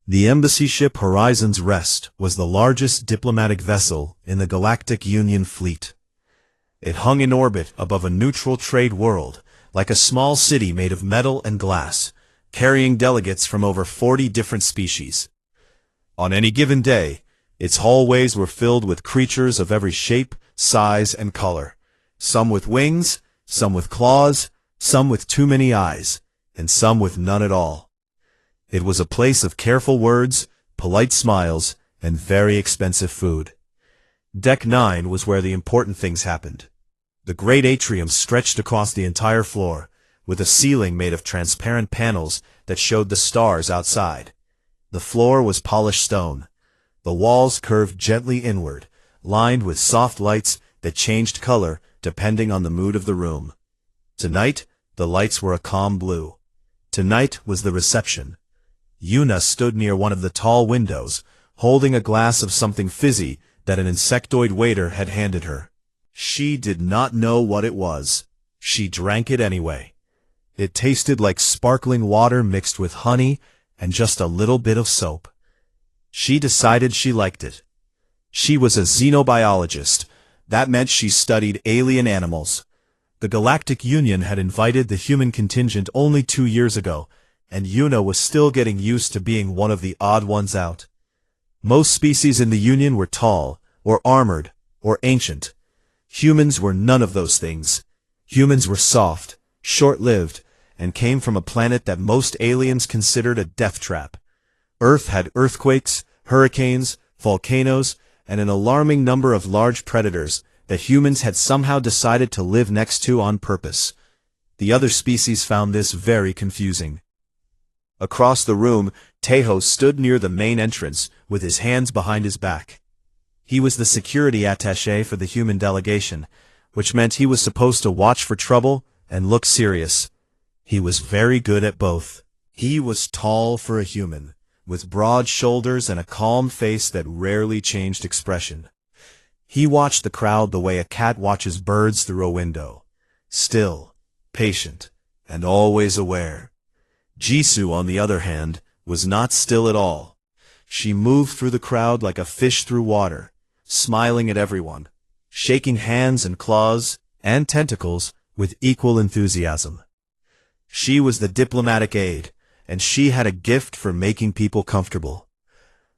The embassy ship Horizon's Rest was the largest diplomatic vessel in the Galactic Union fleet. It hung in orbit above a neutral trade world, like a small city made of metal and glass, carrying delegates from over 40 different species. On any given day, its hallways were filled with creatures of every shape, size, and color, some with wings, some with claws, some with too many eyes, and some with none at all. It was a place of careful words, polite smiles, and very expensive food. Deck 9 was where the important things happened. The great atrium stretched across the entire floor, with a ceiling made of transparent panels that showed the stars outside. The floor was polished stone. The walls curved gently inward, lined with soft lights that changed color depending on the mood of the room. Tonight, the lights were a calm blue. Tonight was the reception. Yuna stood near one of the tall windows, holding a glass of something fizzy that an insectoid waiter had handed her. She did not know what it was. She drank it anyway. It tasted like sparkling water mixed with honey and just a little bit of soap. She decided she liked it. She was a xenobiologist. That meant she studied alien animals. The Galactic Union had invited the human contingent only 2 years ago, and Yuna was still getting used to being one of the odd ones out. Most species in the Union were tall, or armored, or ancient. Humans were none of those things. Humans were soft, short-lived, and came from a planet that most aliens considered a death trap. Earth had earthquakes, hurricanes, volcanoes, and an alarming number of large predators that humans had somehow decided to live next to on purpose. The other species found this very confusing. Across the room, Tejo stood near the main entrance with his hands behind his back. He was the security attaché for the human delegation, which meant he was supposed to watch for trouble and look serious. He was very good at both. He was tall for a human, with broad shoulders and a calm face that rarely changed expression. He watched the crowd the way a cat watches birds through a window, still, patient, and always aware. Jisoo, on the other hand, was not still at all. She moved through the crowd like a fish through water, smiling at everyone, shaking hands and claws and tentacles with equal enthusiasm. She was the diplomatic aide, and she had a gift for making people comfortable.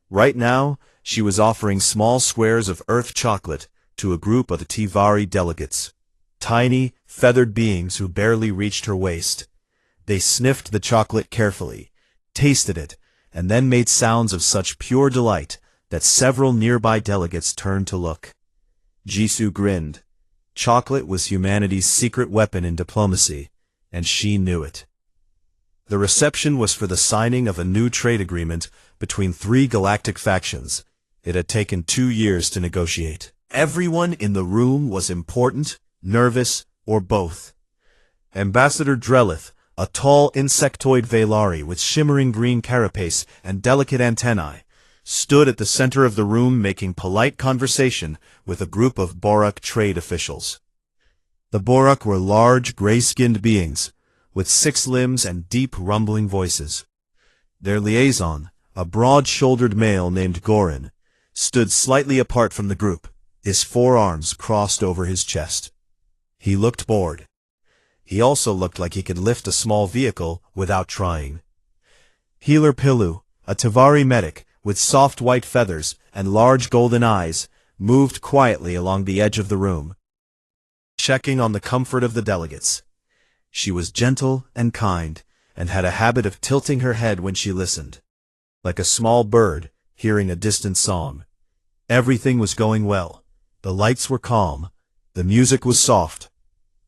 Right now, she was offering small squares of earth chocolate to a group of the Tivari delegates, tiny, feathered beings who barely reached her waist. They sniffed the chocolate carefully, tasted it, and then made sounds of such pure delight that several nearby delegates turned to look. Jisoo grinned. Chocolate was humanity's secret weapon in diplomacy, and she knew it. The reception was for the signing of a new trade agreement between 3 galactic factions. It had taken 2 years to negotiate. Everyone in the room was important, nervous, or both. Ambassador Drellith, a tall insectoid Velari with shimmering green carapace and delicate antennae, stood at the center of the room making polite conversation with a group of Borak trade officials. The Borak were large, gray-skinned beings, with 6 limbs and deep, rumbling voices. Their liaison, a broad-shouldered male named Gorin, stood slightly apart from the group, his forearms crossed over his chest. He looked bored. He also looked like he could lift a small vehicle without trying. Healer Pilu, a Tivari medic with soft white feathers and large golden eyes, moved quietly along the edge of the room, checking on the comfort of the delegates. She was gentle and kind, and had a habit of tilting her head when she listened, like a small bird hearing a distant song. Everything was going well. The lights were calm. The music was soft.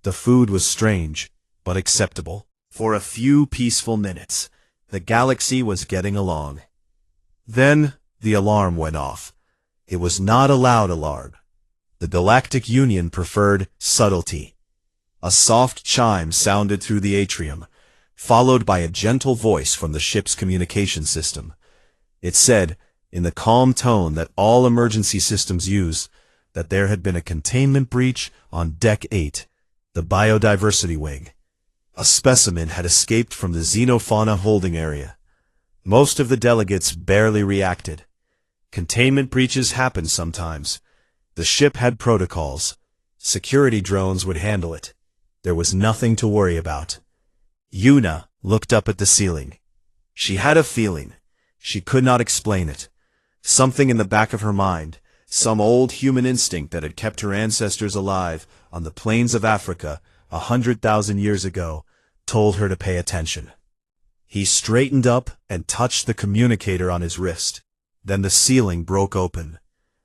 The food was strange, but acceptable. For a few peaceful minutes, the galaxy was getting along. Then the alarm went off. It was not a loud alarm. The Galactic Union preferred subtlety. A soft chime sounded through the atrium, followed by a gentle voice from the ship's communication system. It said, in the calm tone that all emergency systems use, that there had been a containment breach on Deck 8, the biodiversity wing. A specimen had escaped from the xenofauna holding area. Most of the delegates barely reacted. Containment breaches happened sometimes. The ship had protocols. Security drones would handle it. There was nothing to worry about. Yuna looked up at the ceiling. She had a feeling. She could not explain it. Something in the back of her mind, some old human instinct that had kept her ancestors alive on the plains of Africa 100,000 years ago, told her to pay attention. He straightened up and touched the communicator on his wrist. Then the ceiling broke open.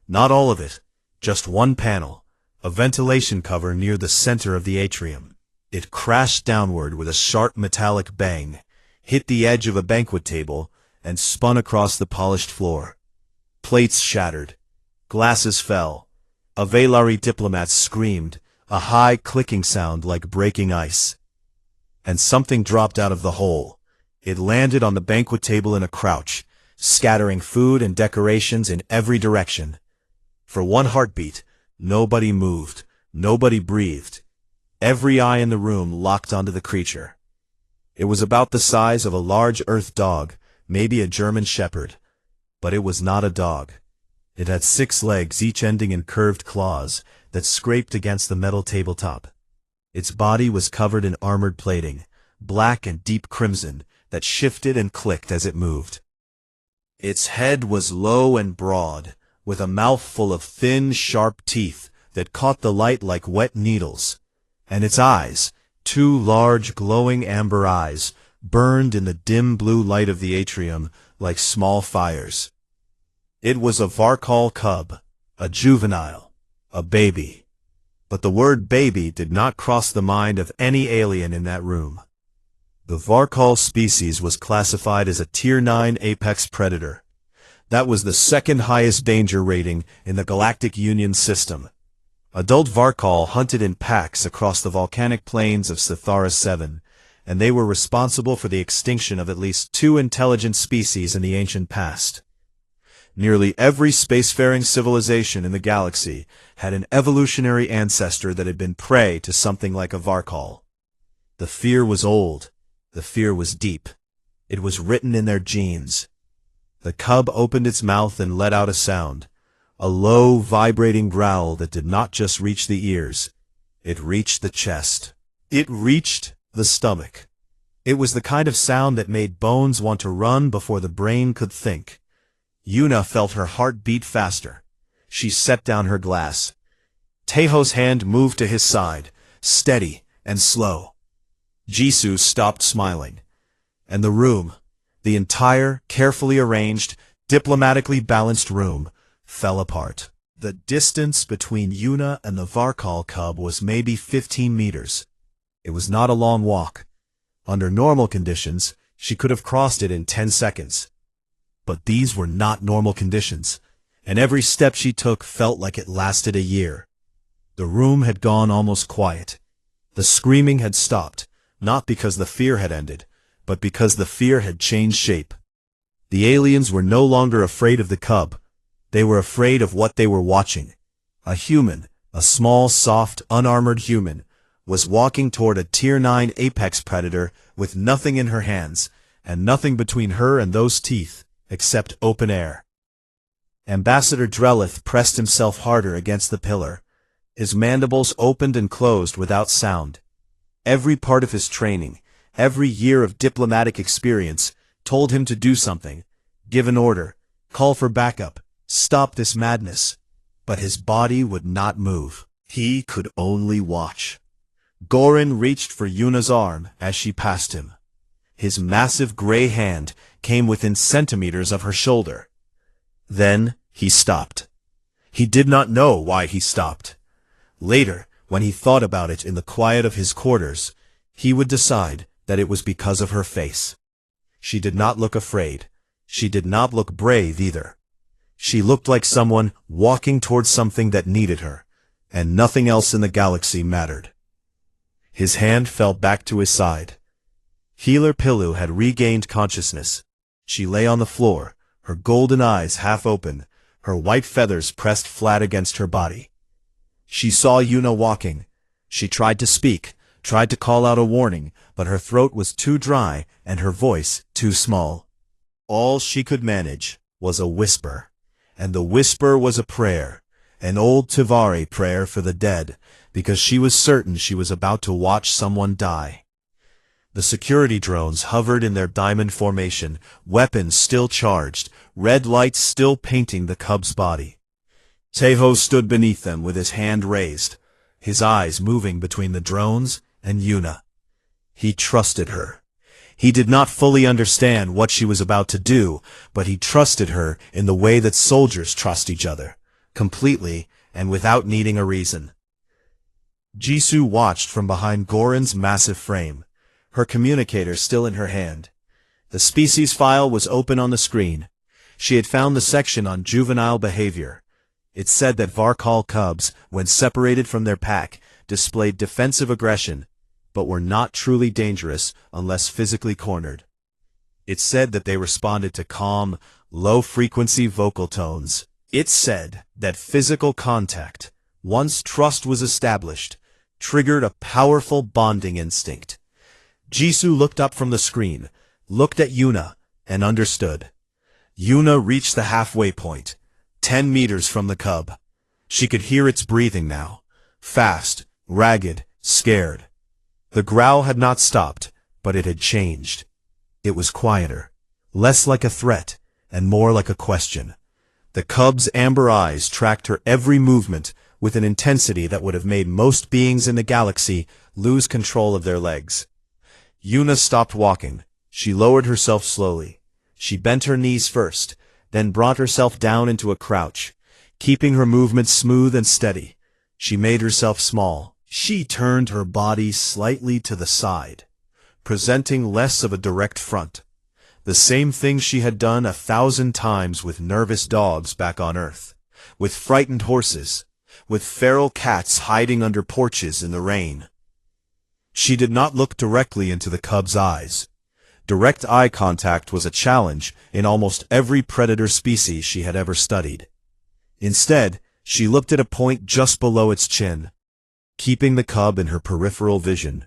Not all of it, just one panel, a ventilation cover near the center of the atrium. It crashed downward with a sharp metallic bang, hit the edge of a banquet table, and spun across the polished floor. Plates shattered. Glasses fell. Avelari diplomats screamed, a high clicking sound like breaking ice. And something dropped out of the hole. It landed on the banquet table in a crouch, scattering food and decorations in every direction. For one heartbeat, nobody moved, nobody breathed. Every eye in the room locked onto the creature. It was about the size of a large earth dog, maybe a German shepherd. But it was not a dog. It had 6 legs, each ending in curved claws, that scraped against the metal tabletop. Its body was covered in armored plating, black and deep crimson, that shifted and clicked as it moved. Its head was low and broad, with a mouth full of thin, sharp teeth that caught the light like wet needles, and its eyes, 2 large, glowing amber eyes, burned in the dim blue light of the atrium like small fires. It was a Varkal cub, a juvenile, a baby. But the word baby did not cross the mind of any alien in that room. The Varkal species was classified as a Tier 9 apex predator. That was the second highest danger rating in the Galactic Union system. Adult Varkal hunted in packs across the volcanic plains of Sithara 7, and they were responsible for the extinction of at least 2 intelligent species in the ancient past. Nearly every spacefaring civilization in the galaxy had an evolutionary ancestor that had been prey to something like a Varkal. The fear was old. The fear was deep. It was written in their genes. The cub opened its mouth and let out a sound, a low, vibrating growl that did not just reach the ears. It reached the chest. It reached the stomach. It was the kind of sound that made bones want to run before the brain could think. Yuna felt her heart beat faster. She set down her glass. Teho's hand moved to his side, steady and slow. Jisoo stopped smiling. And the room, the entire, carefully arranged, diplomatically balanced room, fell apart. The distance between Yuna and the Varkal cub was maybe 15 meters. It was not a long walk. Under normal conditions, she could have crossed it in 10 seconds. But these were not normal conditions, and every step she took felt like it lasted a year. The room had gone almost quiet. The screaming had stopped, not because the fear had ended, but because the fear had changed shape. The aliens were no longer afraid of the cub. They were afraid of what they were watching. A human, a small, soft, unarmored human, was walking toward a Tier 9 apex predator with nothing in her hands, and nothing between her and those teeth, except open air. Ambassador Drellith pressed himself harder against the pillar. His mandibles opened and closed without sound. Every part of his training, every year of diplomatic experience, told him to do something, give an order, call for backup, stop this madness. But his body would not move. He could only watch. Gorin reached for Yuna's arm as she passed him. His massive gray hand came within centimeters of her shoulder. Then he stopped. He did not know why he stopped. Later, when he thought about it in the quiet of his quarters, he would decide that it was because of her face. She did not look afraid. She did not look brave either. She looked like someone walking towards something that needed her, and nothing else in the galaxy mattered. His hand fell back to his side. Healer Pilu had regained consciousness. She lay on the floor, her golden eyes half open, her white feathers pressed flat against her body. She saw Yuna walking. She tried to speak, tried to call out a warning, but her throat was too dry and her voice too small. All she could manage was a whisper, and the whisper was a prayer, an old Tivari prayer for the dead, because she was certain she was about to watch someone die. The security drones hovered in their diamond formation, weapons still charged, red lights still painting the cub's body. Teho stood beneath them with his hand raised, his eyes moving between the drones and Yuna. He trusted her. He did not fully understand what she was about to do, but he trusted her in the way that soldiers trust each other, completely and without needing a reason. Jisoo watched from behind Goran's massive frame, her communicator still in her hand. The species file was open on the screen. She had found the section on juvenile behavior. It said that Varkal cubs, when separated from their pack, displayed defensive aggression, but were not truly dangerous unless physically cornered. It said that they responded to calm, low-frequency vocal tones. It said that physical contact, once trust was established, triggered a powerful bonding instinct. Jisoo looked up from the screen, looked at Yuna, and understood. Yuna reached the halfway point, 10 meters from the cub. She could hear its breathing now, fast, ragged, scared. The growl had not stopped, but it had changed. It was quieter, less like a threat, and more like a question. The cub's amber eyes tracked her every movement with an intensity that would have made most beings in the galaxy lose control of their legs. Yuna stopped walking. She lowered herself slowly. She bent her knees first, then brought herself down into a crouch, keeping her movements smooth and steady. She made herself small. She turned her body slightly to the side, presenting less of a direct front. The same thing she had done 1,000 times with nervous dogs back on Earth, with frightened horses, with feral cats hiding under porches in the rain. She did not look directly into the cub's eyes. Direct eye contact was a challenge in almost every predator species she had ever studied. Instead, she looked at a point just below its chin, keeping the cub in her peripheral vision.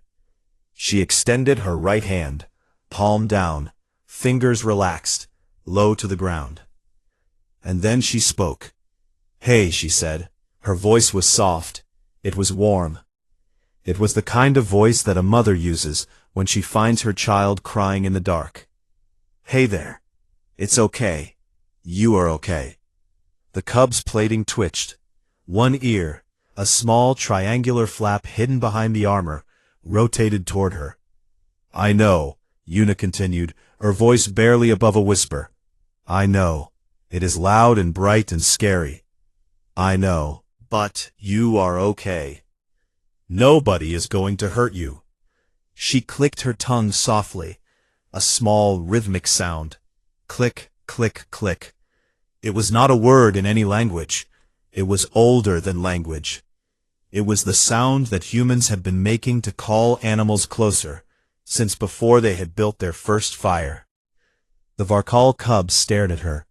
She extended her right hand, palm down, fingers relaxed, low to the ground. And then she spoke. "Hey," she said. Her voice was soft. It was warm. It was the kind of voice that a mother uses when she finds her child crying in the dark. "Hey there. It's okay. You are okay." The cub's plating twitched. One ear, a small triangular flap hidden behind the armor, rotated toward her. "I know," Yuna continued, her voice barely above a whisper. "I know. It is loud and bright and scary. I know. But you are okay. Nobody is going to hurt you." She clicked her tongue softly, a small rhythmic sound. Click, click, click. It was not a word in any language. It was older than language. It was the sound that humans had been making to call animals closer, since before they had built their first fire. The Varkal cub stared at her.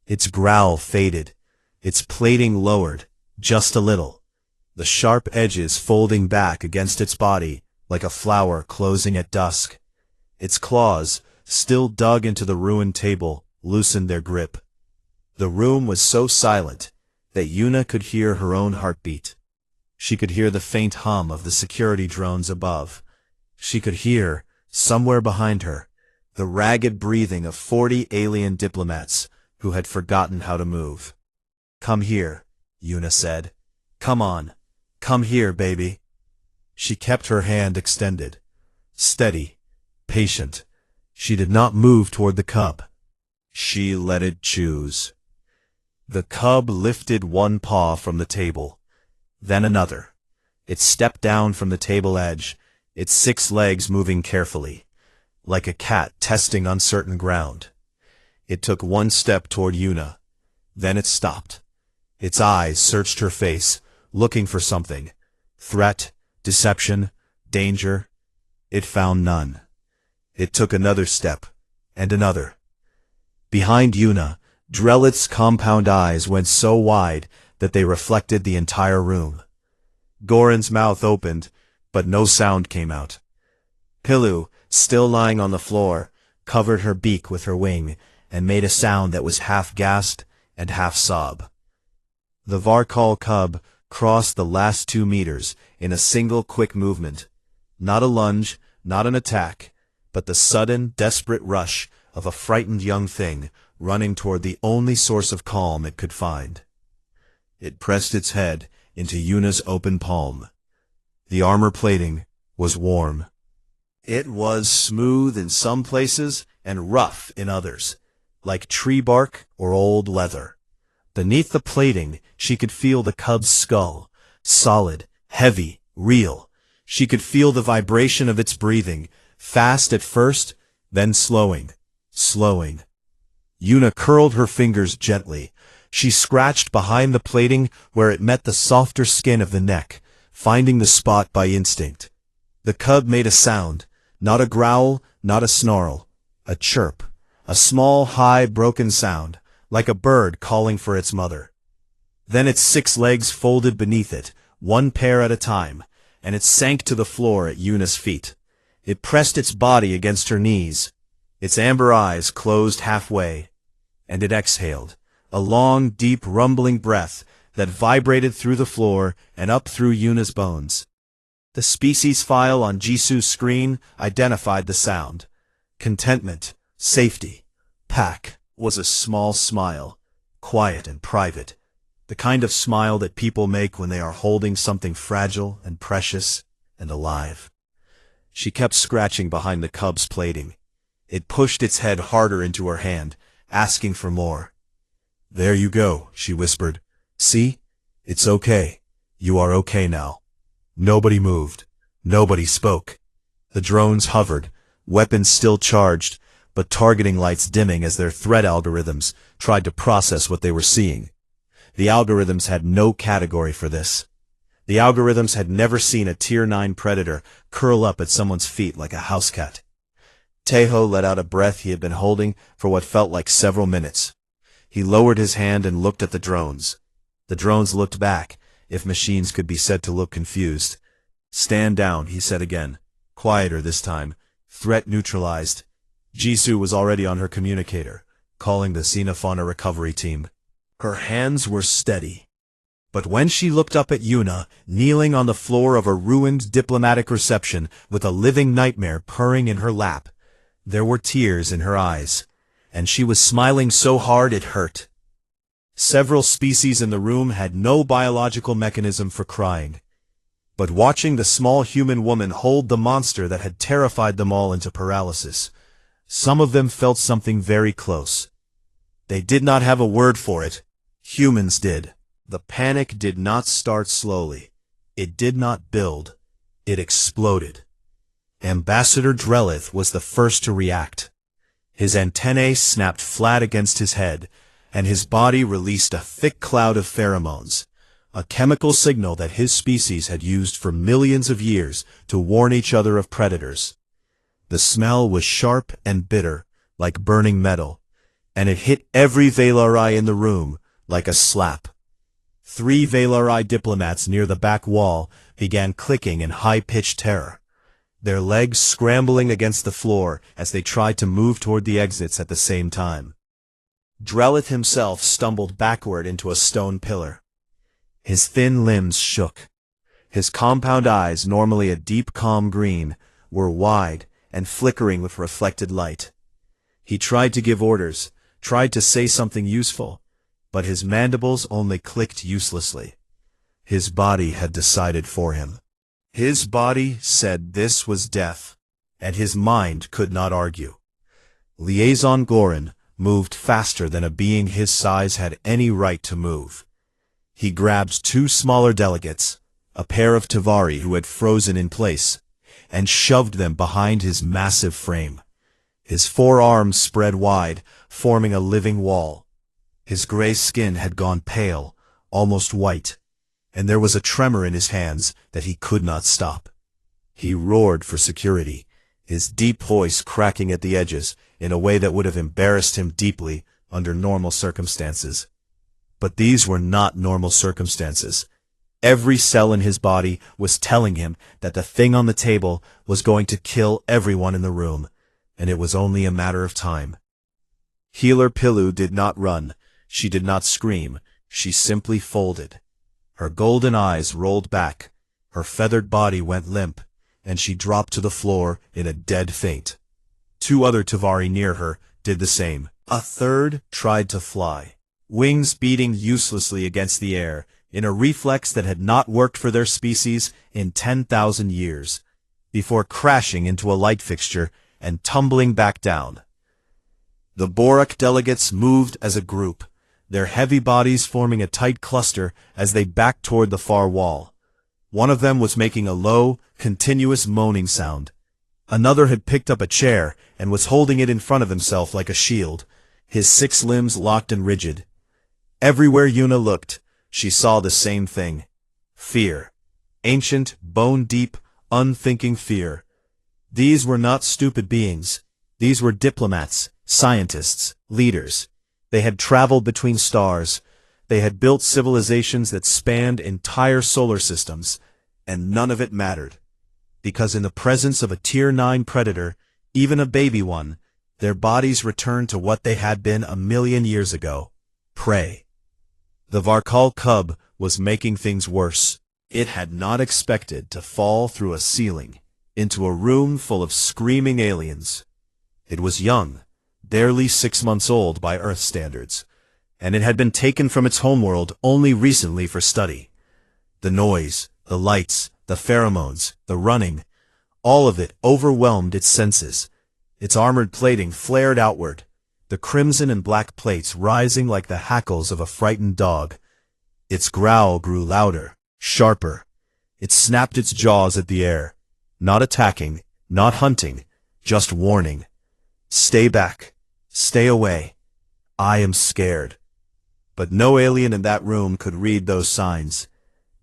Its growl faded, its plating lowered, just a little, the sharp edges folding back against its body like a flower closing at dusk. Its claws, still dug into the ruined table, loosened their grip. The room was so silent that Yuna could hear her own heartbeat. She could hear the faint hum of the security drones above. She could hear, somewhere behind her, the ragged breathing of 40 alien diplomats who had forgotten how to move. "Come here," Yuna said. "Come on. Come here, baby." She kept her hand extended. Steady, patient. She did not move toward the cub. She let it choose. The cub lifted one paw from the table, then another. It stepped down from the table edge, its 6 legs moving carefully, like a cat testing uncertain ground. It took one step toward Yuna. Then it stopped. Its eyes searched her face, looking for something. Threat, deception, danger. It found none. It took another step, and another. Behind Yuna, Drellit's compound eyes went so wide that they reflected the entire room. Goran's mouth opened, but no sound came out. Pilu, still lying on the floor, covered her beak with her wing, and made a sound that was half gasp and half sob. The Varkal cub crossed the last 2 meters in a single quick movement. Not a lunge, not an attack, but the sudden, desperate rush of a frightened young thing running toward the only source of calm it could find. It pressed its head into Yuna's open palm. The armor plating was warm. It was smooth in some places and rough in others, like tree bark or old leather. Beneath the plating, she could feel the cub's skull, solid, heavy, real. She could feel the vibration of its breathing, fast at first, then slowing. Yuna curled her fingers gently. She scratched behind the plating where it met the softer skin of the neck, finding the spot by instinct. The cub made a sound, not a growl, not a snarl, a chirp, a small, high, broken sound, like a bird calling for its mother. Then its 6 legs folded beneath it, one pair at a time, and it sank to the floor at Yuna's feet. It pressed its body against her knees. Its amber eyes closed halfway, and it exhaled, a long, deep, rumbling breath that vibrated through the floor and up through Yuna's bones. The species file on Jisu's screen identified the sound. Contentment, safety, pack was a small smile, quiet and private, the kind of smile that people make when they are holding something fragile and precious and alive. She kept scratching behind the cub's plating. It pushed its head harder into her hand, asking for more. "There you go," she whispered. "See? It's okay. You are okay now." Nobody moved. Nobody spoke. The drones hovered, weapons still charged, but targeting lights dimming as their threat algorithms tried to process what they were seeing. The algorithms had no category for this. The algorithms had never seen a Tier 9 predator curl up at someone's feet like a house cat. Tejo let out a breath he had been holding for what felt like several minutes. He lowered his hand and looked at the drones. The drones looked back, if machines could be said to look confused. "Stand down," he said again. Quieter this time. Threat neutralized. Jisu was already on her communicator, calling the Xenofauna recovery team. Her hands were steady. But when she looked up at Yuna, kneeling on the floor of a ruined diplomatic reception with a living nightmare purring in her lap, there were tears in her eyes, and she was smiling so hard it hurt. Several species in the room had no biological mechanism for crying. But watching the small human woman hold the monster that had terrified them all into paralysis, some of them felt something very close. They did not have a word for it. Humans did. The panic did not start slowly. It did not build. It exploded. Ambassador Drellith was the first to react. His antennae snapped flat against his head, and his body released a thick cloud of pheromones, a chemical signal that his species had used for millions of years to warn each other of predators. The smell was sharp and bitter, like burning metal, and it hit every Valari in the room like a slap. 3 Valari diplomats near the back wall began clicking in high-pitched terror, their legs scrambling against the floor as they tried to move toward the exits at the same time. Drellith himself stumbled backward into a stone pillar. His thin limbs shook. His compound eyes, normally a deep calm green, were wide and flickering with reflected light. He tried to give orders, tried to say something useful, but his mandibles only clicked uselessly. His body had decided for him. His body said this was death, and his mind could not argue. Liaison Gorin moved faster than a being his size had any right to move. He grabbed 2 smaller delegates, a pair of Tavari who had frozen in place, and shoved them behind his massive frame. His 4 arms spread wide, forming a living wall. His gray skin had gone pale, almost white, and there was a tremor in his hands that he could not stop. He roared for security, his deep voice cracking at the edges in a way that would have embarrassed him deeply under normal circumstances. But these were not normal circumstances. Every cell in his body was telling him that the thing on the table was going to kill everyone in the room, and it was only a matter of time. Healer Pilu did not run. She did not scream. She simply folded. Her golden eyes rolled back. Her feathered body went limp, and she dropped to the floor in a dead faint. Two other Tavari near her did the same. A third tried to fly, wings beating uselessly against the air, in a reflex that had not worked for their species in 10,000 years, before crashing into a light fixture and tumbling back down. The Borak delegates moved as a group, their heavy bodies forming a tight cluster as they backed toward the far wall. One of them was making a low, continuous moaning sound. Another had picked up a chair and was holding it in front of himself like a shield, his 6 limbs locked and rigid. Everywhere Yuna looked, she saw the same thing. Fear. Ancient, bone-deep, unthinking fear. These were not stupid beings. These were diplomats, scientists, leaders. They had traveled between stars. They had built civilizations that spanned entire solar systems, and none of it mattered. Because in the presence of a Tier 9 predator, even a baby one, their bodies returned to what they had been 1,000,000 years ago. Prey. The Varkal cub was making things worse. It had not expected to fall through a ceiling into a room full of screaming aliens. It was young, barely 6 months old by Earth standards, and it had been taken from its homeworld only recently for study. The noise, the lights, the pheromones, the running, all of it overwhelmed its senses. Its armored plating flared outward, the crimson and black plates rising like the hackles of a frightened dog. Its growl grew louder, sharper. It snapped its jaws at the air, not attacking, not hunting, just warning. Stay back. Stay away. I am scared. But no alien in that room could read those signs.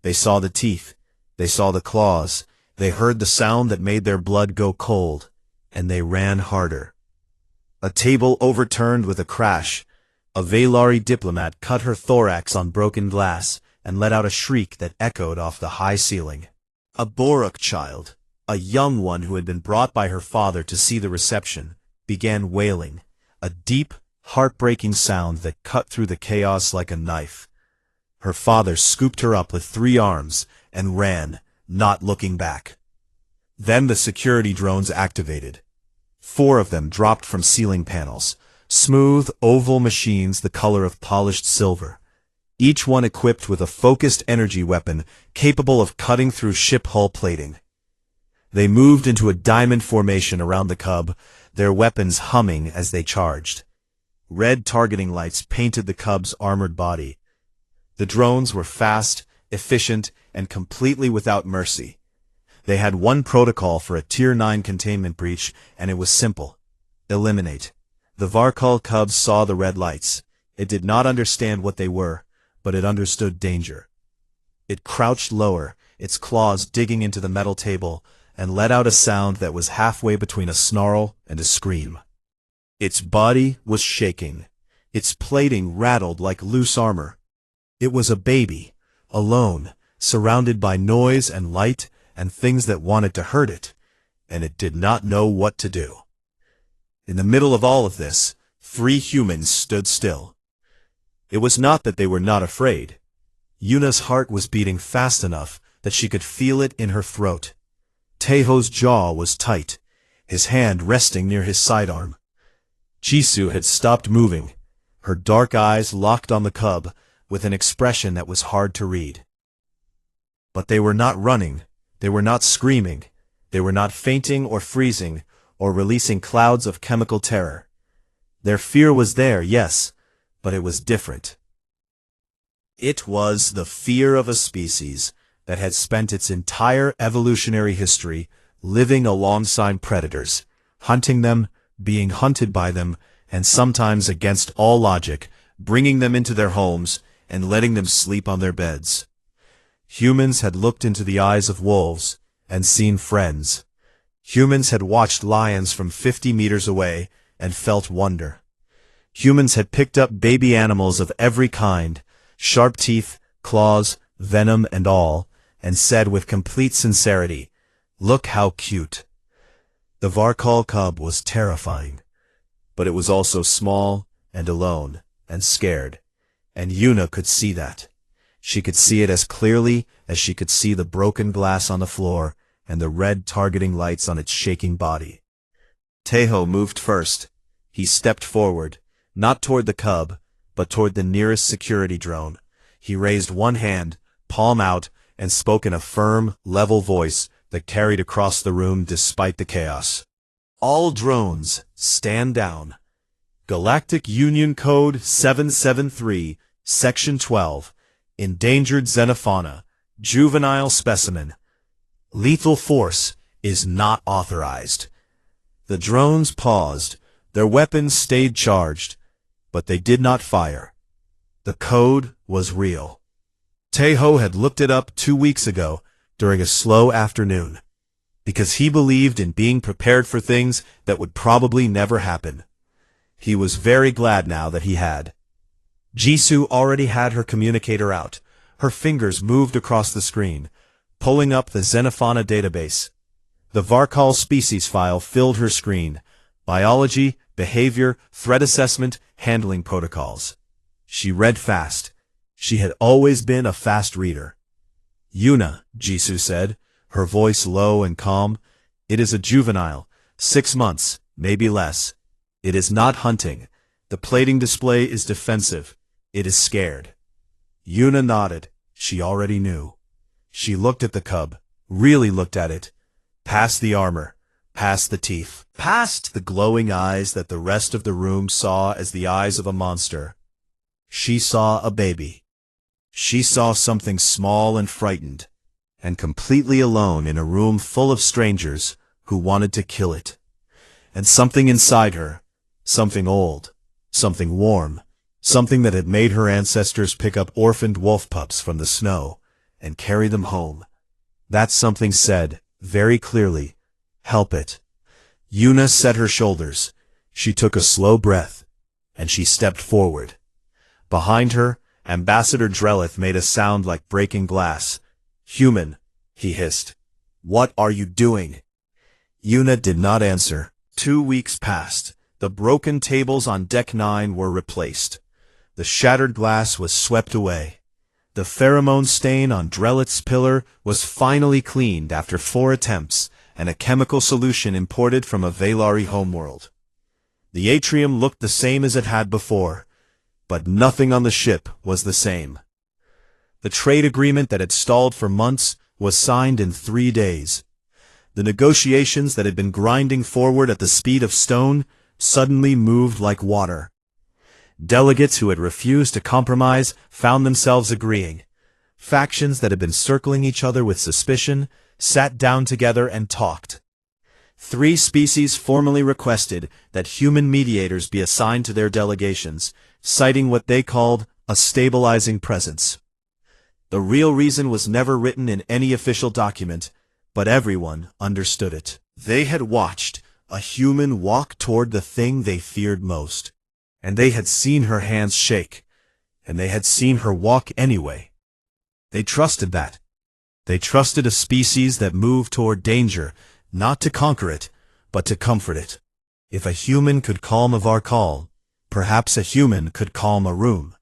They saw the teeth. They saw the claws. They heard the sound that made their blood go cold, and they ran harder. A table overturned with a crash. A Velari diplomat cut her thorax on broken glass and let out a shriek that echoed off the high ceiling. A Borak child, a young one who had been brought by her father to see the reception, began wailing, a deep, heartbreaking sound that cut through the chaos like a knife. Her father scooped her up with 3 arms and ran, not looking back. Then the security drones activated. 4 of them dropped from ceiling panels, smooth, oval machines the color of polished silver, each one equipped with a focused energy weapon capable of cutting through ship hull plating. They moved into a diamond formation around the cub, their weapons humming as they charged. Red targeting lights painted the cub's armored body. The drones were fast, efficient, and completely without mercy. They had one protocol for a Tier 9 containment breach, and it was simple. Eliminate. The Varkal cub saw the red lights. It did not understand what they were, but it understood danger. It crouched lower, its claws digging into the metal table, and let out a sound that was halfway between a snarl and a scream. Its body was shaking. Its plating rattled like loose armor. It was a baby, alone, surrounded by noise and light and things that wanted to hurt it, and it did not know what to do. In the middle of all of this, 3 humans stood still. It was not that they were not afraid. Yuna's heart was beating fast enough that she could feel it in her throat. Teho's jaw was tight, his hand resting near his sidearm. Jisoo had stopped moving, her dark eyes locked on the cub, with an expression that was hard to read. But they were not running, they were not screaming, they were not fainting or freezing, or releasing clouds of chemical terror. Their fear was there, yes, but it was different. It was the fear of a species that had spent its entire evolutionary history living alongside predators, hunting them, being hunted by them, and sometimes against all logic, bringing them into their homes and letting them sleep on their beds. Humans had looked into the eyes of wolves and seen friends. Humans had watched lions from 50 meters away and felt wonder. Humans had picked up baby animals of every kind, sharp teeth, claws, venom, and all, and said with complete sincerity, "Look how cute." The Varkal cub was terrifying, but it was also small, and alone, and scared. And Yuna could see that. She could see it as clearly as she could see the broken glass on the floor and the red targeting lights on its shaking body. Tejo moved first. He stepped forward, not toward the cub, but toward the nearest security drone. He raised one hand, palm out, and spoke in a firm, level voice that carried across the room despite the chaos. All drones, stand down. Galactic Union Code 773, Section 12. Endangered xenofauna, juvenile specimen. Lethal force is not authorized. The drones paused. Their weapons stayed charged, but they did not fire. The code was real. Tejo had looked it up 2 weeks ago during a slow afternoon, because he believed in being prepared for things that would probably never happen. He was very glad now that he had. Jisoo already had her communicator out. Her fingers moved across the screen, pulling up the xenofauna database. The Varkal species file filled her screen. Biology, behavior, threat assessment, handling protocols. She read fast. She had always been a fast reader. Yuna, Jisoo said, her voice low and calm. It is a juvenile, 6 months, maybe less. It is not hunting. The plating display is defensive. It is scared. Yuna nodded. She already knew. She looked at the cub, really looked at it. Past the armor, past the teeth, past the glowing eyes that the rest of the room saw as the eyes of a monster. She saw a baby. She saw something small and frightened, and completely alone in a room full of strangers who wanted to kill it. And something inside her, something old, something warm, something that had made her ancestors pick up orphaned wolf pups from the snow and carry them home. That something said, very clearly, help it. Yuna set her shoulders. She took a slow breath, and she stepped forward. Behind her, Ambassador Drellith made a sound like breaking glass. Human, he hissed. What are you doing? Yuna did not answer. 2 weeks passed. The broken tables on Deck 9 were replaced. The shattered glass was swept away. The pheromone stain on Drellith's pillar was finally cleaned after 4 attempts and a chemical solution imported from a Velari homeworld. The atrium looked the same as it had before, but nothing on the ship was the same. The trade agreement that had stalled for months was signed in 3 days. The negotiations that had been grinding forward at the speed of stone suddenly moved like water. Delegates who had refused to compromise found themselves agreeing. Factions that had been circling each other with suspicion sat down together and talked. 3 species formally requested that human mediators be assigned to their delegations, citing what they called a stabilizing presence. The real reason was never written in any official document, but everyone understood it. They had watched a human walk toward the thing they feared most. And they had seen her hands shake, and they had seen her walk anyway. They trusted that. They trusted a species that moved toward danger, not to conquer it, but to comfort it. If a human could calm a Varkal, perhaps a human could calm a room.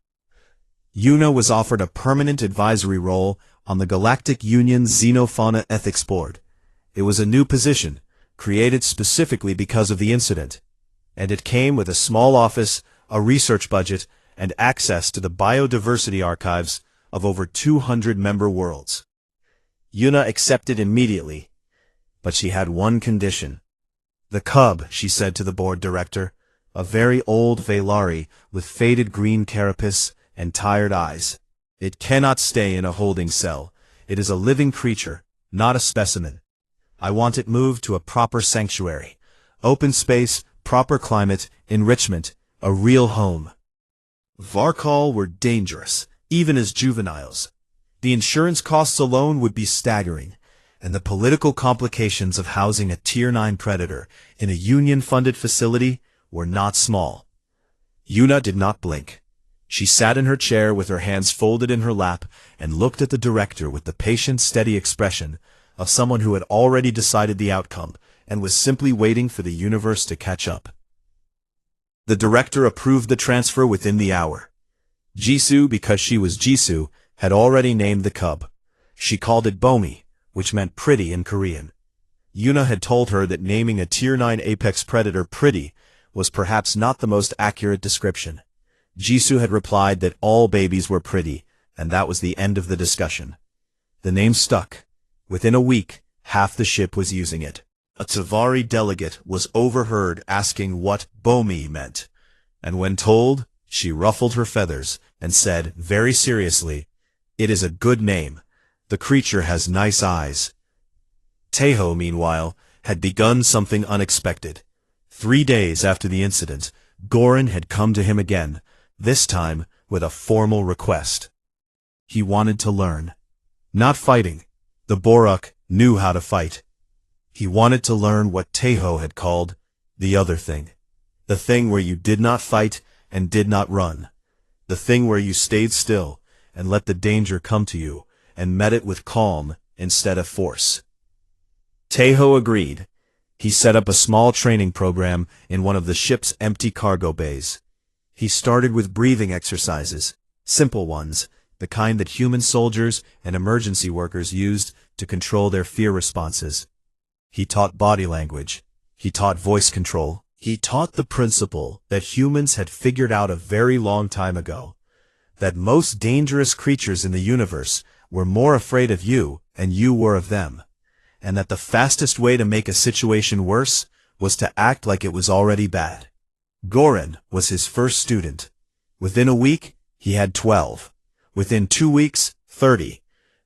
Yuna was offered a permanent advisory role on the Galactic Union Xenofauna Ethics Board. It was a new position, created specifically because of the incident, and it came with a small office, a research budget, and access to the biodiversity archives of over 200 member worlds. Yuna accepted immediately, but she had one condition. The cub, she said to the board director, a very old Velari with faded green carapace and tired eyes. It cannot stay in a holding cell. It is a living creature, not a specimen. I want it moved to a proper sanctuary. Open space, proper climate, enrichment, a real home. Varkal were dangerous, even as juveniles. The insurance costs alone would be staggering, and the political complications of housing a Tier 9 predator in a Union-funded facility were not small. Yuna did not blink. She sat in her chair with her hands folded in her lap and looked at the director with the patient, steady expression of someone who had already decided the outcome and was simply waiting for the universe to catch up. The director approved the transfer within the hour. Jisoo, because she was Jisoo, had already named the cub. She called it Bomi, which meant pretty in Korean. Yuna had told her that naming a Tier 9 apex predator pretty was perhaps not the most accurate description. Jisoo had replied that all babies were pretty, and that was the end of the discussion. The name stuck. Within a week, half the ship was using it. A Tavari delegate was overheard asking what Bomi meant, and when told, she ruffled her feathers and said very seriously, "It is a good name. The creature has nice eyes." Taeho, meanwhile, had begun something unexpected. 3 days after the incident, Goran had come to him again, this time with a formal request. He wanted to learn. Not fighting. The Boruk knew how to fight. He wanted to learn what Taeho had called the other thing. The thing where you did not fight and did not run. The thing where you stayed still and let the danger come to you and met it with calm instead of force. Taeho agreed. He set up a small training program in one of the ship's empty cargo bays. He started with breathing exercises, simple ones, the kind that human soldiers and emergency workers used to control their fear responses. He taught body language. He taught voice control. He taught the principle that humans had figured out a very long time ago, that most dangerous creatures in the universe were more afraid of you and you were of them, and that the fastest way to make a situation worse was to act like it was already bad. Goran was his first student. Within a week, he had 12. Within 2 weeks, 30.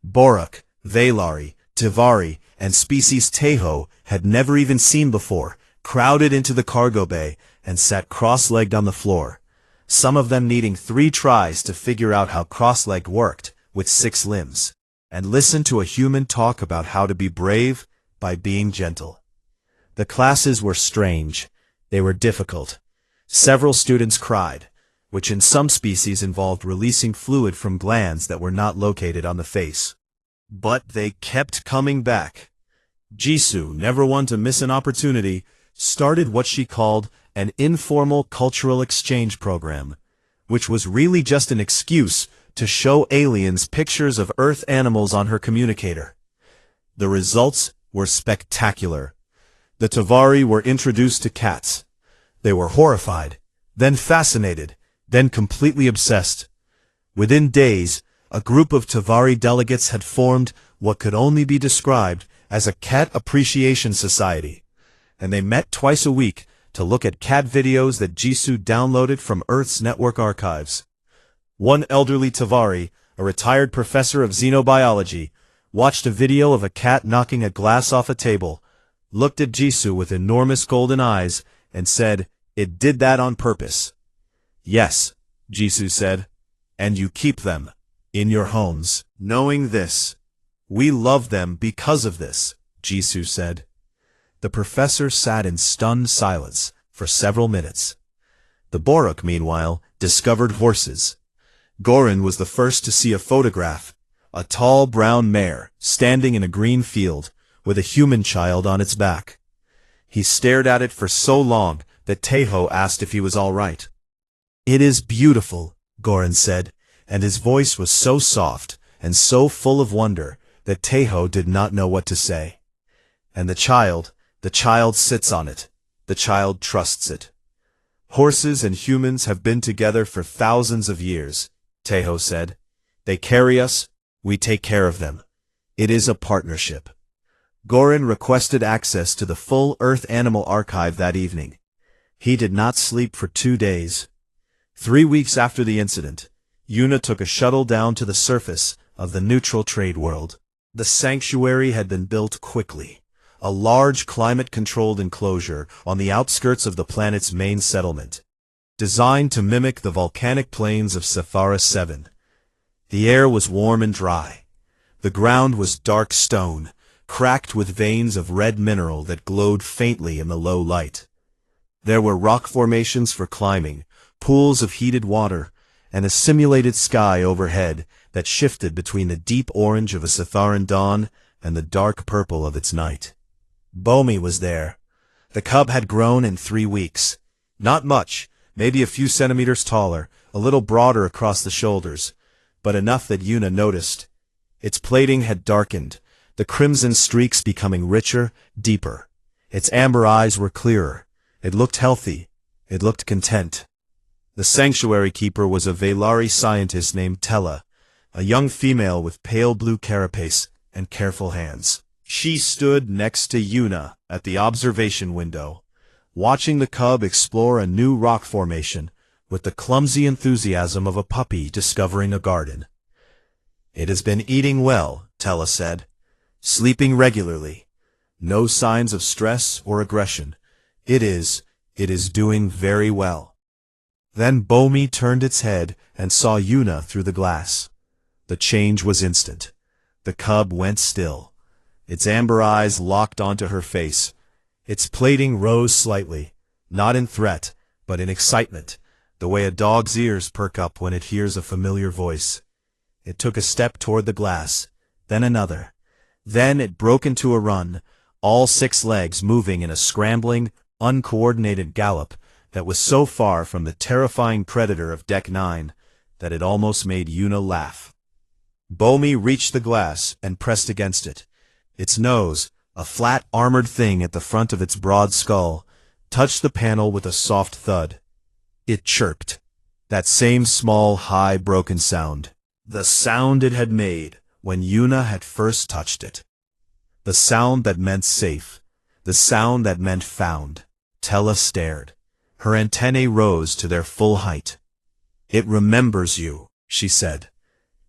Boruk, Valari, Tavari, and species Taeho had never even seen before, crowded into the cargo bay and sat cross-legged on the floor, some of them needing 3 tries to figure out how cross-legged worked with 6 limbs, and listen to a human talk about how to be brave by being gentle. The classes were strange. They were difficult. Several students cried, which in some species involved releasing fluid from glands that were not located on the face. But they kept coming back. Jisoo, never one to miss an opportunity, started what she called an informal cultural exchange program, which was really just an excuse to show aliens pictures of Earth animals on her communicator. The results were spectacular. The Tavari were introduced to cats. They were horrified, then fascinated, then completely obsessed. Within days, a group of Tavari delegates had formed what could only be described as a cat appreciation society, and they met twice a week to look at cat videos that Jisoo downloaded from Earth's network archives. One elderly Tavari, a retired professor of xenobiology, watched a video of a cat knocking a glass off a table, looked at Jisoo with enormous golden eyes, and said, "It did that on purpose." "Yes," Jisoo said, "and you keep them in your homes, knowing this." "We love them because of this," Jisoo said. The professor sat in stunned silence for several minutes. The Boruk, meanwhile, discovered horses. Goran was the first to see a photograph, a tall brown mare standing in a green field with a human child on its back. He stared at it for so long that Taeho asked if he was all right. "It is beautiful," Goran said, and his voice was so soft and so full of wonder that Taeho did not know what to say. "And the child sits on it. The child trusts it." "Horses and humans have been together for thousands of years," Taeho said. "They carry us, we take care of them. It is a partnership." Goran requested access to the full Earth Animal Archive that evening. He did not sleep for 2 days. 3 weeks after the incident, Yuna took a shuttle down to the surface of the neutral trade world. The sanctuary had been built quickly, a large climate-controlled enclosure on the outskirts of the planet's main settlement, designed to mimic the volcanic plains of Saphara 7. The air was warm and dry. The ground was dark stone, cracked with veins of red mineral that glowed faintly in the low light. There were rock formations for climbing, pools of heated water, and a simulated sky overhead that shifted between the deep orange of a Satharan dawn and the dark purple of its night. Bomi was there. The cub had grown in 3 weeks. Not much, maybe a few centimeters taller, a little broader across the shoulders, but enough that Yuna noticed. Its plating had darkened, the crimson streaks becoming richer, deeper. Its amber eyes were clearer. It looked healthy. It looked content. The sanctuary keeper was a Velari scientist named Tella, a young female with pale blue carapace and careful hands. She stood next to Yuna at the observation window, watching the cub explore a new rock formation with the clumsy enthusiasm of a puppy discovering a garden. "It has been eating well," Tella said, "sleeping regularly. No signs of stress or aggression. It is doing very well." Then Bomi turned its head and saw Yuna through the glass. The change was instant. The cub went still. Its amber eyes locked onto her face. Its plating rose slightly, not in threat, but in excitement, the way a dog's ears perk up when it hears a familiar voice. It took a step toward the glass, then another. Then it broke into a run, all 6 legs moving in a scrambling, uncoordinated gallop that was so far from the terrifying predator of Deck 9 that it almost made Yuna laugh. Bomi reached the glass and pressed against it. Its nose, a flat armored thing at the front of its broad skull, touched the panel with a soft thud. It chirped. That same small, high, broken sound. The sound it had made when Yuna had first touched it. The sound that meant safe. The sound that meant found. Tella stared. Her antennae rose to their full height. "It remembers you," she said.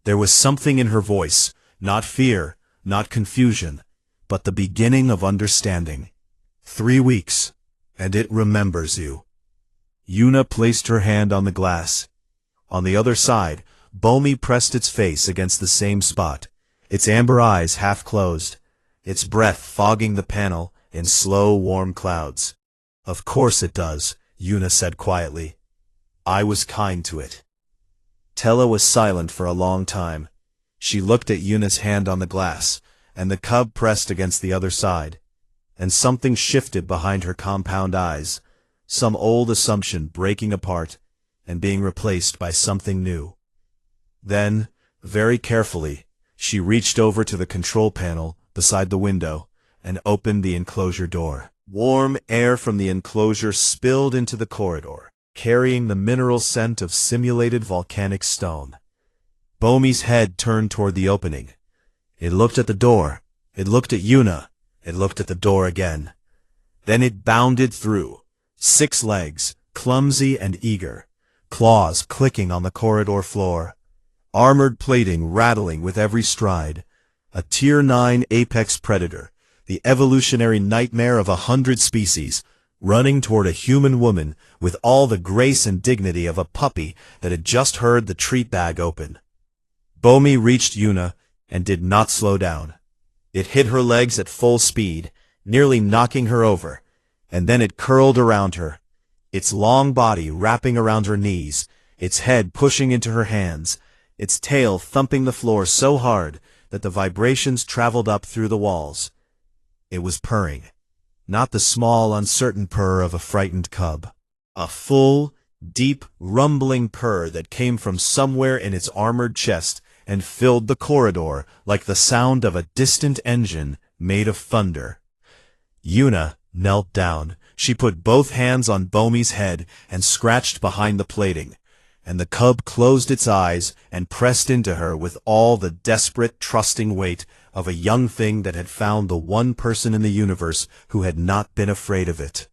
There was something in her voice, not fear, not confusion, but the beginning of understanding. 3 weeks, and it remembers you. Yuna placed her hand on the glass. On the other side, Bomi pressed its face against the same spot, its amber eyes half closed, its breath fogging the panel in slow, warm clouds. "Of course it does," Yuna said quietly. "I was kind to it." Tella was silent for a long time. She looked at Yuna's hand on the glass, and the cub pressed against the other side. And something shifted behind her compound eyes, some old assumption breaking apart and being replaced by something new. Then, very carefully, she reached over to the control panel beside the window and opened the enclosure door. Warm air from the enclosure spilled into the corridor, carrying the mineral scent of simulated volcanic stone. Bomi's head turned toward the opening. It looked at the door. It looked at Yuna. It looked at the door again. Then it bounded through, 6 legs, clumsy and eager, claws clicking on the corridor floor, armored plating rattling with every stride, a Tier 9 apex predator, the evolutionary nightmare of 100 species, running toward a human woman with all the grace and dignity of a puppy that had just heard the treat bag open. Bomi reached Yuna and did not slow down. It hit her legs at full speed, nearly knocking her over, and then it curled around her, its long body wrapping around her knees, its head pushing into her hands, its tail thumping the floor so hard that the vibrations traveled up through the walls. It was purring, not the small, uncertain purr of a frightened cub. A full, deep, rumbling purr that came from somewhere in its armored chest and filled the corridor like the sound of a distant engine made of thunder. Yuna knelt down. She put both hands on Bomi's head and scratched behind the plating, and the cub closed its eyes and pressed into her with all the desperate, trusting weight of a young thing that had found the one person in the universe who had not been afraid of it.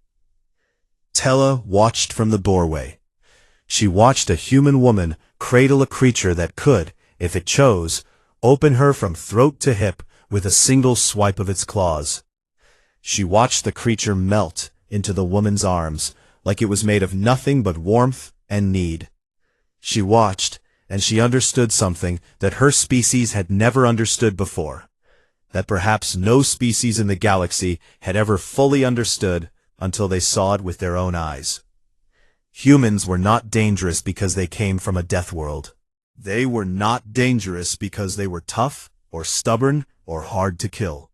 Tella watched from the doorway. She watched a human woman cradle a creature that could, if it chose, open her from throat to hip with a single swipe of its claws. She watched the creature melt into the woman's arms like it was made of nothing but warmth and need. She watched, and she understood something that her species had never understood before, that perhaps no species in the galaxy had ever fully understood until they saw it with their own eyes. Humans were not dangerous because they came from a death world. They were not dangerous because they were tough or stubborn or hard to kill.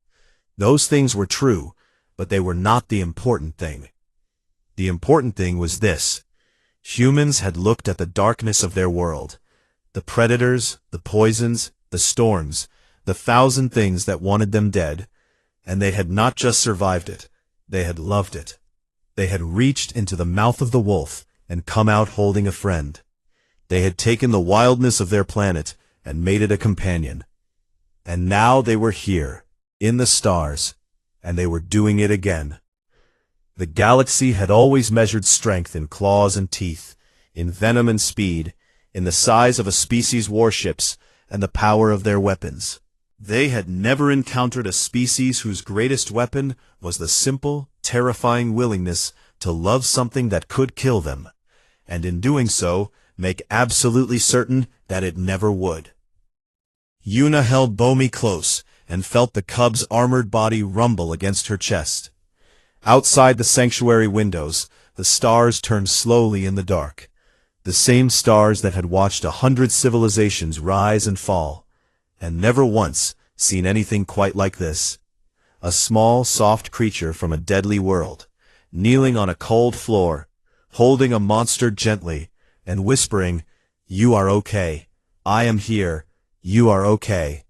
Those things were true, but they were not the important thing. The important thing was this: Humans had looked at the darkness of their world, the predators, the poisons, the storms, the thousand things that wanted them dead, and they had not just survived it, they had loved it. They had reached into the mouth of the wolf and come out holding a friend. They had taken the wildness of their planet and made it a companion. And now they were here, in the stars, and they were doing it again. The galaxy had always measured strength in claws and teeth, in venom and speed, in the size of a species' warships, and the power of their weapons. They had never encountered a species whose greatest weapon was the simple, terrifying willingness to love something that could kill them, and in doing so, make absolutely certain that it never would. Yuna held Bomi close and felt the cub's armored body rumble against her chest. Outside the sanctuary windows, the stars turned slowly in the dark. The same stars that had watched 100 civilizations rise and fall, and never once seen anything quite like this. A small, soft creature from a deadly world, kneeling on a cold floor, holding a monster gently, and whispering, "You are okay. I am here. You are okay."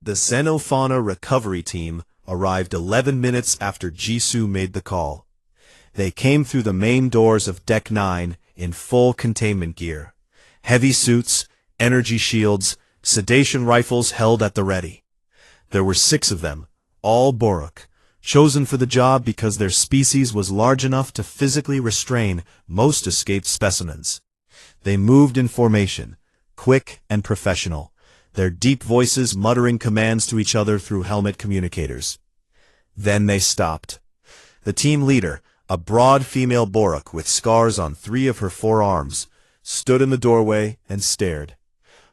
The Xenofauna recovery team arrived 11 minutes after Jisoo made the call. They came through the main doors of Deck 9 in full containment gear. Heavy suits, energy shields, sedation rifles held at the ready. There were 6 of them, all Borok, chosen for the job because their species was large enough to physically restrain most escaped specimens. They moved in formation, quick and professional, their deep voices muttering commands to each other through helmet communicators. Then they stopped. The team leader, a broad female Borok with scars on 3 of her forearms, stood in the doorway and stared.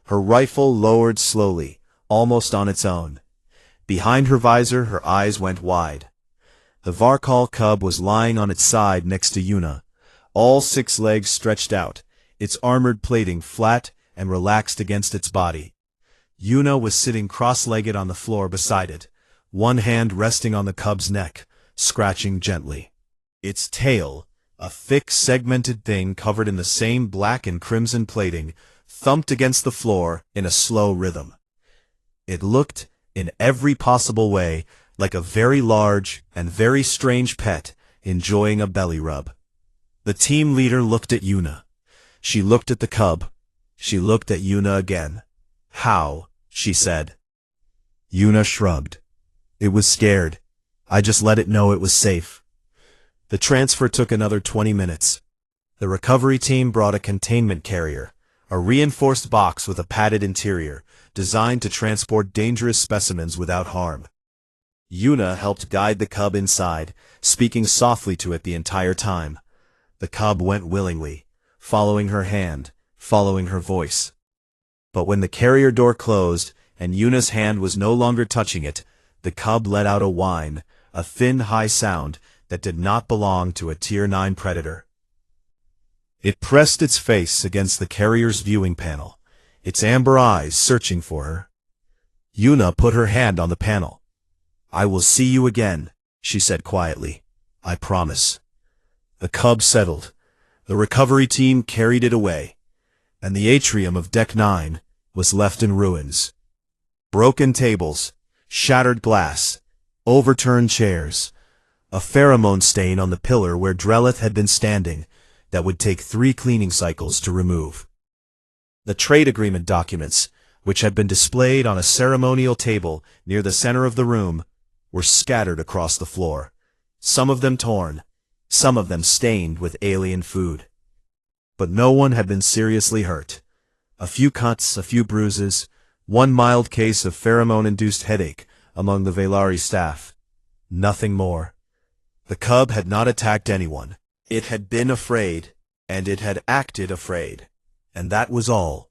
Her rifle lowered slowly, almost on its own. Behind her visor, her eyes went wide. The Varkal cub was lying on its side next to Yuna, all 6 legs stretched out, its armored plating flat and relaxed against its body. Yuna was sitting cross-legged on the floor beside it, one hand resting on the cub's neck, scratching gently. Its tail, a thick segmented thing covered in the same black and crimson plating, thumped against the floor in a slow rhythm. It looked, in every possible way, like a very large and very strange pet enjoying a belly rub. The team leader looked at Yuna. She looked at the cub. She looked at Yuna again. "How?" she said. Yuna shrugged. "It was scared. I just let it know it was safe." The transfer took another 20 minutes. The recovery team brought a containment carrier, a reinforced box with a padded interior, designed to transport dangerous specimens without harm. Yuna helped guide the cub inside, speaking softly to it the entire time. The cub went willingly, following her hand, following her voice. But when the carrier door closed, and Yuna's hand was no longer touching it, the cub let out a whine, a thin, high sound that did not belong to a Tier 9 predator. It pressed its face against the carrier's viewing panel, its amber eyes searching for her. Yuna put her hand on the panel. "I will see you again," she said quietly. "I promise." The cub settled. The recovery team carried it away, and the atrium of Deck 9 was left in ruins. Broken tables, shattered glass, overturned chairs, a pheromone stain on the pillar where Drellith had been standing that would take 3 cleaning cycles to remove. The trade agreement documents, which had been displayed on a ceremonial table near the center of the room, were scattered across the floor, some of them torn, some of them stained with alien food. But no one had been seriously hurt. A few cuts, a few bruises, one mild case of pheromone-induced headache among the Velari staff. Nothing more. The cub had not attacked anyone. It had been afraid, and it had acted afraid. And that was all.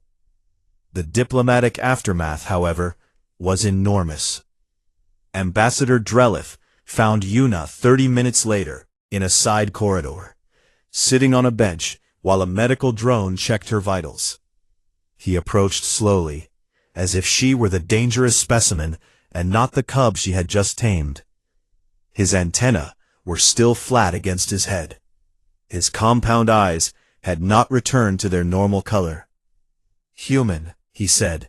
The diplomatic aftermath, however, was enormous. Ambassador Drellith found Yuna 30 minutes later in a side corridor, sitting on a bench while a medical drone checked her vitals. He approached slowly, as if she were the dangerous specimen and not the cub she had just tamed. His antennae were still flat against his head. His compound eyes had not returned to their normal color. "Human," he said.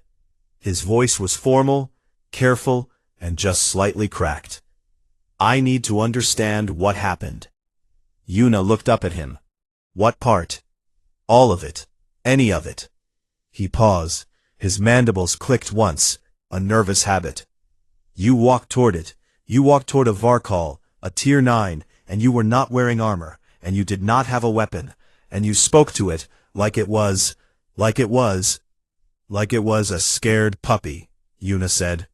His voice was formal, careful, and just slightly cracked. "I need to understand what happened." Yuna looked up at him. "What part?" "All of it. Any of it." He paused. His mandibles clicked once, a nervous habit. "You walked toward it. You walked toward a Varkal, a Tier 9, and you were not wearing armor, and you did not have a weapon, and you spoke to it like it was a scared puppy," Yuna said.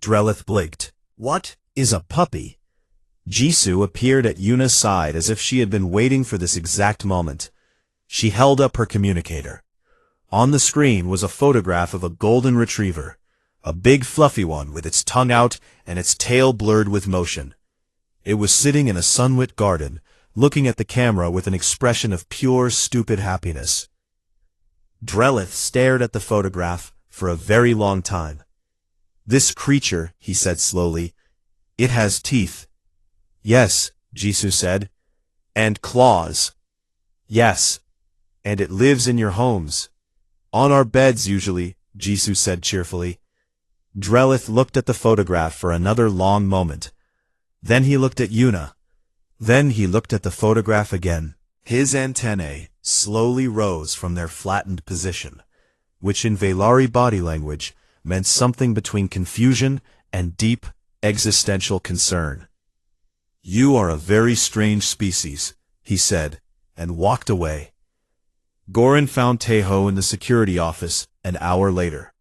Drellith blinked. "What is a puppy?" Jisoo appeared at Yuna's side as if she had been waiting for this exact moment. She held up her communicator. On the screen was a photograph of a golden retriever, a big fluffy one with its tongue out and its tail blurred with motion. It was sitting in a sunlit garden, looking at the camera with an expression of pure, stupid happiness. Drellith stared at the photograph for a very long time. "This creature," he said slowly, "it has teeth." "Yes," Jisoo said. "And claws." "Yes. And it lives in your homes." "On our beds usually," Jisoo said cheerfully. Drellith looked at the photograph for another long moment. Then he looked at Yuna. Then he looked at the photograph again. His antennae slowly rose from their flattened position, which in Velari body language meant something between confusion and deep, existential concern. "You are a very strange species," he said, and walked away. Goran found Taeho in the security office an hour later.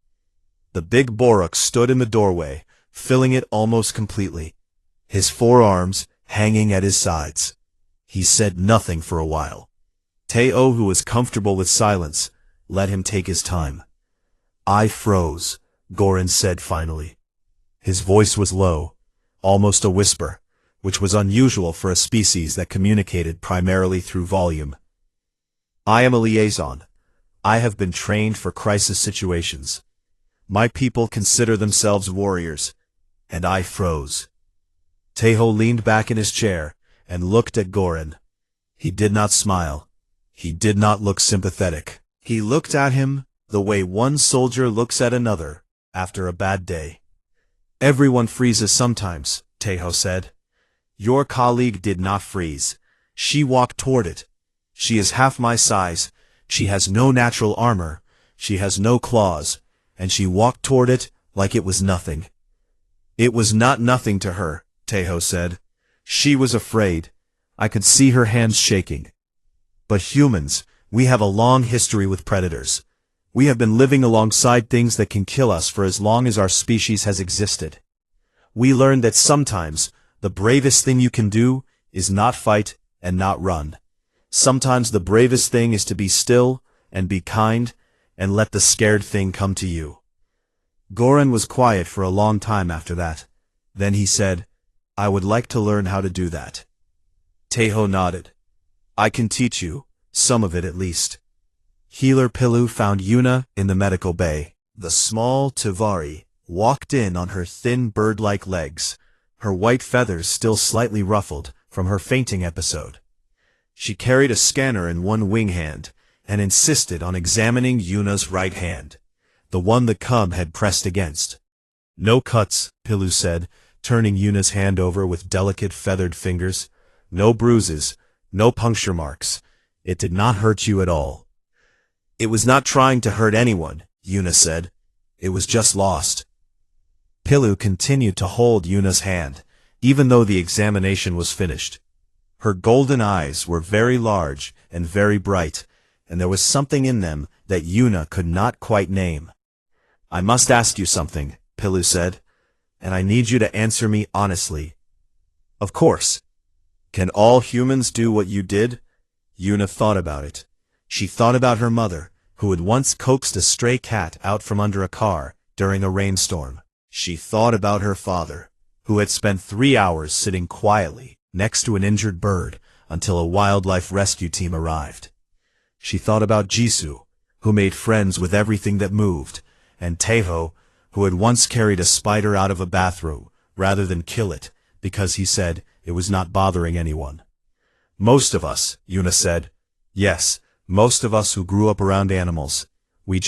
The big Borok stood in the doorway, filling it almost completely, his forearms hanging at his sides. He said nothing for a while. Taeho, who was comfortable with silence, let him take his time. "I froze," Goran said finally. His voice was low, almost a whisper, which was unusual for a species that communicated primarily through volume. "I am a liaison. I have been trained for crisis situations. My people consider themselves warriors, and I froze." Taeho leaned back in his chair and looked at Goran. He did not smile. He did not look sympathetic. He looked at him the way one soldier looks at another after a bad day. "Everyone freezes sometimes," Taeho said. "Your colleague did not freeze. She walked toward it. She is half my size. She has no natural armor. She has no claws. And she walked toward it like it was nothing." "It was not nothing to her," Taeho said. "She was afraid. I could see her hands shaking. But humans, we have a long history with predators. We have been living alongside things that can kill us for as long as our species has existed. We learned that sometimes the bravest thing you can do is not fight and not run. Sometimes the bravest thing is to be still and be kind and let the scared thing come to you." Goran was quiet for a long time after that. Then he said, "I would like to learn how to do that." Taeho nodded. "I can teach you, some of it at least." Healer Pilu found Yuna in the medical bay. The small Tivari walked in on her thin bird-like legs, her white feathers still slightly ruffled from her fainting episode. She carried a scanner in one wing hand and insisted on examining Yuna's right hand, the one the cub had pressed against. "No cuts," Pilu said, turning Yuna's hand over with delicate feathered fingers. "No bruises, no puncture marks. It did not hurt you at all." "It was not trying to hurt anyone," Yuna said. "It was just lost." Pilu continued to hold Yuna's hand, even though the examination was finished. Her golden eyes were very large and very bright, and there was something in them that Yuna could not quite name. "I must ask you something," Pilu said, "and I need you to answer me honestly." "Of course." "Can all humans do what you did?" Yuna thought about it. She thought about her mother, who had once coaxed a stray cat out from under a car during a rainstorm. She thought about her father, who had spent 3 hours sitting quietly next to an injured bird until a wildlife rescue team arrived. She thought about Jisoo, who made friends with everything that moved, and Taeho, who had once carried a spider out of a bathroom rather than kill it because he said it was not bothering anyone. "Most of us," Yuna said. "Yes, Most of us who grew up around animals, we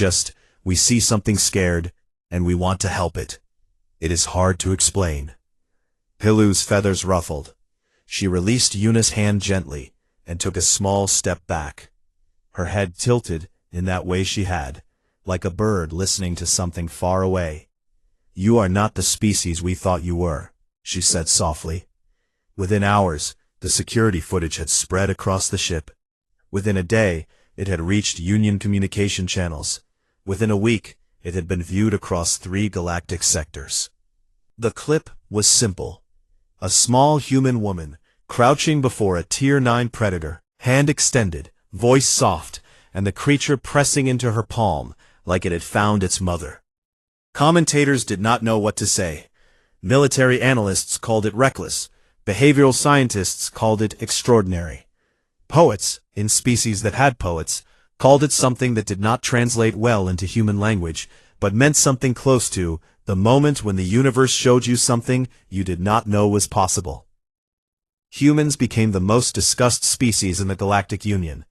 see something scared, and we want to help it. It is hard to explain. Pilu's feathers ruffled. She released Yuna's hand gently, and took a small step back. Her head tilted in that way she had, like a bird listening to something far away. "You are not the species we thought you were," she said softly. Within hours, the security footage had spread across the ship. Within a day, it had reached Union communication channels. Within a week, it had been viewed across 3 galactic sectors. The clip was simple. A small human woman, crouching before a Tier 9 predator, hand extended, voice soft, and the creature pressing into her palm like it had found its mother. Commentators did not know what to say. Military analysts called it reckless. Behavioral scientists called it extraordinary. Poets, in species that had poets, called it something that did not translate well into human language, but meant something close to the moment when the universe showed you something you did not know was possible. Humans became the most discussed species in the Galactic Union,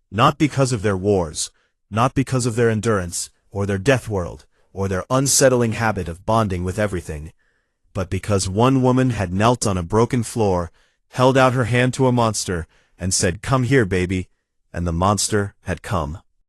not because of their wars, not because of their endurance, or their death world, or their unsettling habit of bonding with everything, but because one woman had knelt on a broken floor, held out her hand to a monster, and said, "Come here, baby," and the monster had come.